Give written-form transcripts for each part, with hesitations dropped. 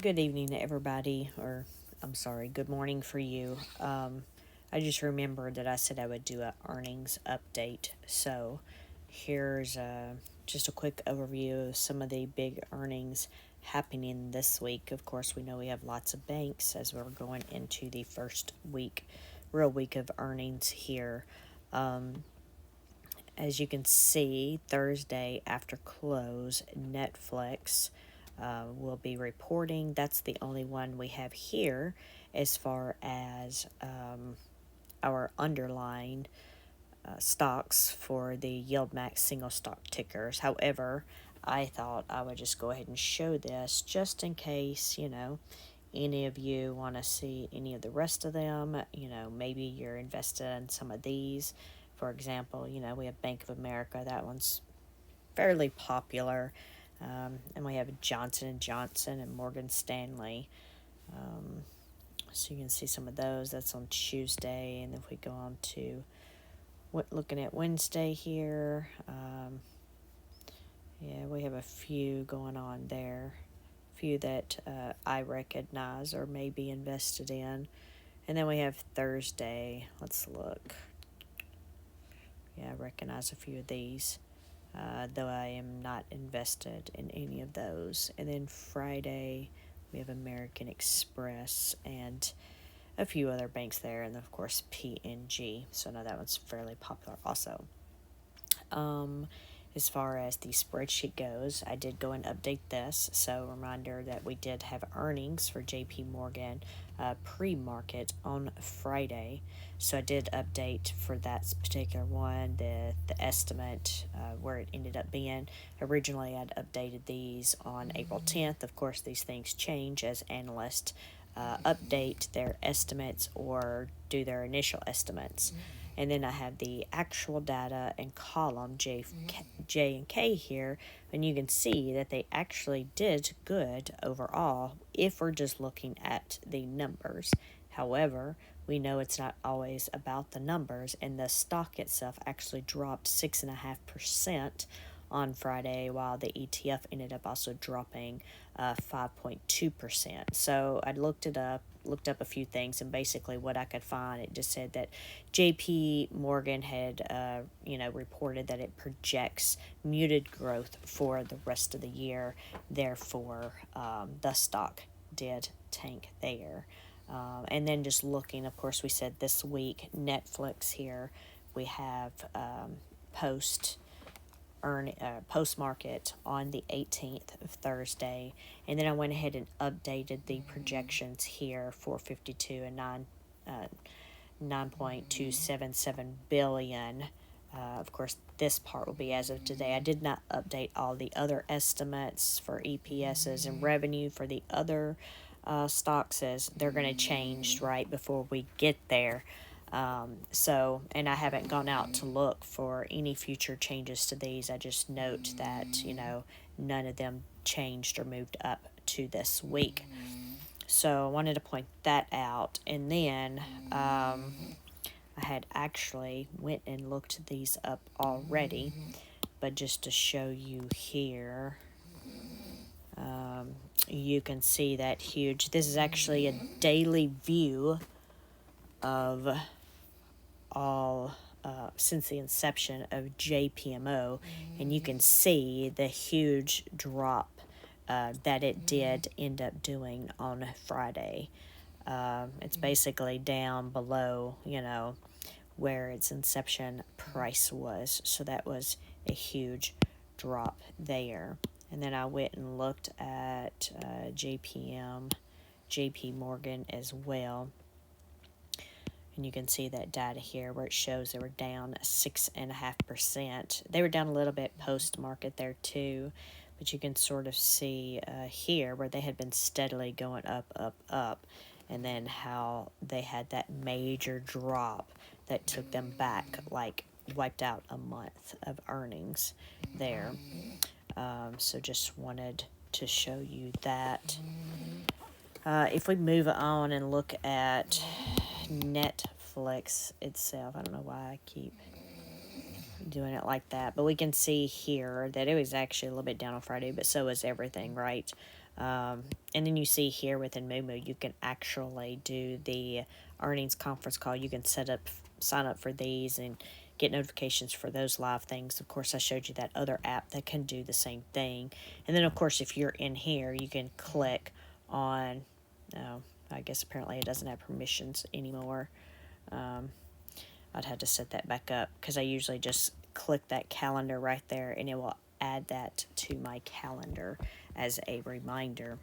Good evening to everybody, or I'm sorry, good morning for you. I just remembered that I said I would do a earnings update. So here's just a quick overview of some of the big earnings happening this week. Of course, we know we have lots of banks as we're going into the first week, real week of earnings here. Um, as you can see, Thursday after close, Netflix will be reporting. That's the only one we have here as far as our underlying stocks for the YieldMax single stock tickers. However, I thought I would just go ahead and show this just in case, any of you want to see any of the rest of them. Maybe you're invested in some of these. For example, we have Bank of America. That one's fairly popular. And we have Johnson and Johnson and Morgan Stanley. So you can see some of those. That's on Tuesday. And if we go on to looking at Wednesday here, yeah, we have a few going on there. Few that I recognize or may be invested in. And then we have Thursday. Let's look. Yeah, I recognize a few of these, though I am not invested in any of those. And then Friday, we have American Express and a few other banks there, and of course PNG. So now that one's fairly popular also. Um, as far as the spreadsheet goes, I did go and update this. So reminder that we did have earnings for JP Morgan pre-market on Friday. So I did update for that particular one the estimate where it ended up being. Originally, I'd updated these on April 10th. Of course, these things change as analysts update their estimates or do their initial estimates. And then I have the actual data and column J and K here, and you can see that they actually did good overall if we're just looking at the numbers. However, we know it's not always about the numbers, and the stock itself actually dropped 6.5% on Friday, while the ETF ended up also dropping 5.2%. So I looked up a few things, and basically what I could find, it just said that JP Morgan had, reported that it projects muted growth for the rest of the year. Therefore, the stock did tank there. And then just looking, of course, we said this week, Netflix here, we have post market on the 18th of Thursday, and then I went ahead and updated the projections here for 52 and 9.277 billion. Of course, this part will be as of today. I did not update all the other estimates for EPSs and revenue for the other stocks, as they're going to change right before we get there. And I haven't gone out to look for any future changes to these. I just note that, none of them changed or moved up to this week. So I wanted to point that out. And then I had actually went and looked these up already, but just to show you here, you can see that huge. This is actually a daily view of all since the inception of JPMO, and you can see the huge drop that it did end up doing on Friday. It's basically down below, where its inception price was. So that was a huge drop there. And then I went and looked at JP Morgan as well. And you can see that data here where it shows they were down 6.5%. They were down a little bit post-market there too, but you can sort of see here where they had been steadily going up, and then how they had that major drop that took them back, like wiped out a month of earnings there. So just wanted to show you that. If we move on and look at Netflix itself, I don't know why I keep doing it like that, but we can see here that it was actually a little bit down on Friday, but so is everything, right? And then you see here within Moomoo, you can actually do the earnings conference call. You can sign up for these and get notifications for those live things. Of course, I showed you that other app that can do the same thing. And then, of course, if you're in here, you can click on, I guess apparently it doesn't have permissions anymore. I'd have to set that back up because I usually just click that calendar right there and it will add that to my calendar as a reminder.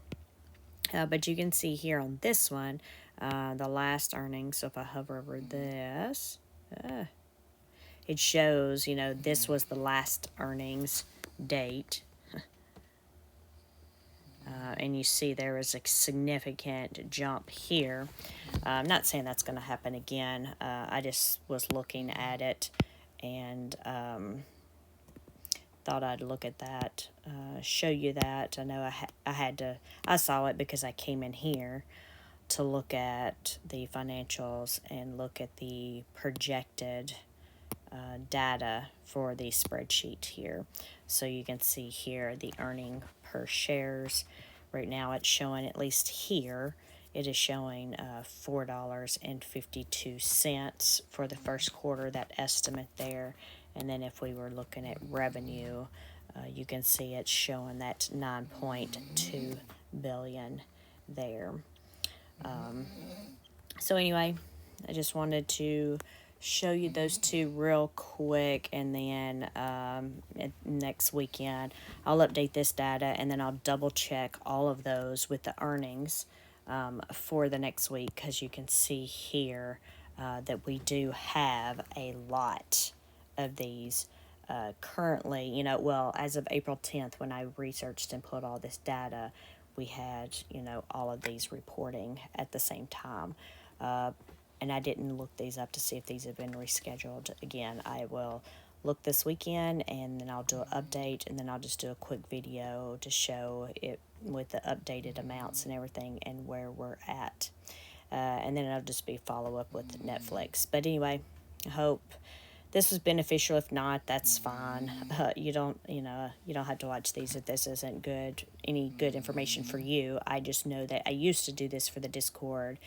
But you can see here on this one, the last earnings. So if I hover over this, it shows, this was the last earnings date. And you see there is a significant jump here. I'm not saying that's going to happen again. I just was looking at it and thought I'd look at that, show you that. I know I saw it because I came in here to look at the financials and look at the projected data for the spreadsheet here. So you can see here the earning per shares. Right now it's showing, at least here, it is showing $4.52 for the first quarter, that estimate there. And then if we were looking at revenue, you can see it's showing that 9.2 billion there. So anyway, I just wanted to show you those two real quick, and then next weekend I'll update this data and then I'll double check all of those with the earnings for the next week, because you can see here that we do have a lot of these currently, well, as of April 10th, when I researched and put all this data, we had, all of these reporting at the same time. And I didn't look these up to see if these have been rescheduled. Again, I will look this weekend and then I'll do an update, and then I'll just do a quick video to show it with the updated amounts and everything and where we're at. And then it'll just be follow up with Netflix. But anyway, I hope this was beneficial. If not, that's fine. You don't have to watch these if this isn't any good information for you. I just know that I used to do this for the Discord,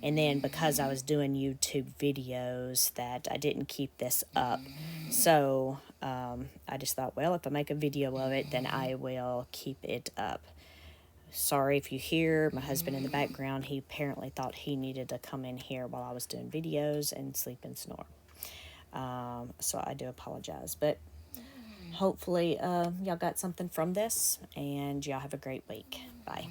and then because I was doing YouTube videos, that I didn't keep this up. So I just thought, well, if I make a video of it, then I will keep it up. Sorry if you hear my husband in the background. He apparently thought he needed to come in here while I was doing videos and sleep and snore. So I do apologize, but hopefully y'all got something from this, and y'all have a great week. Bye.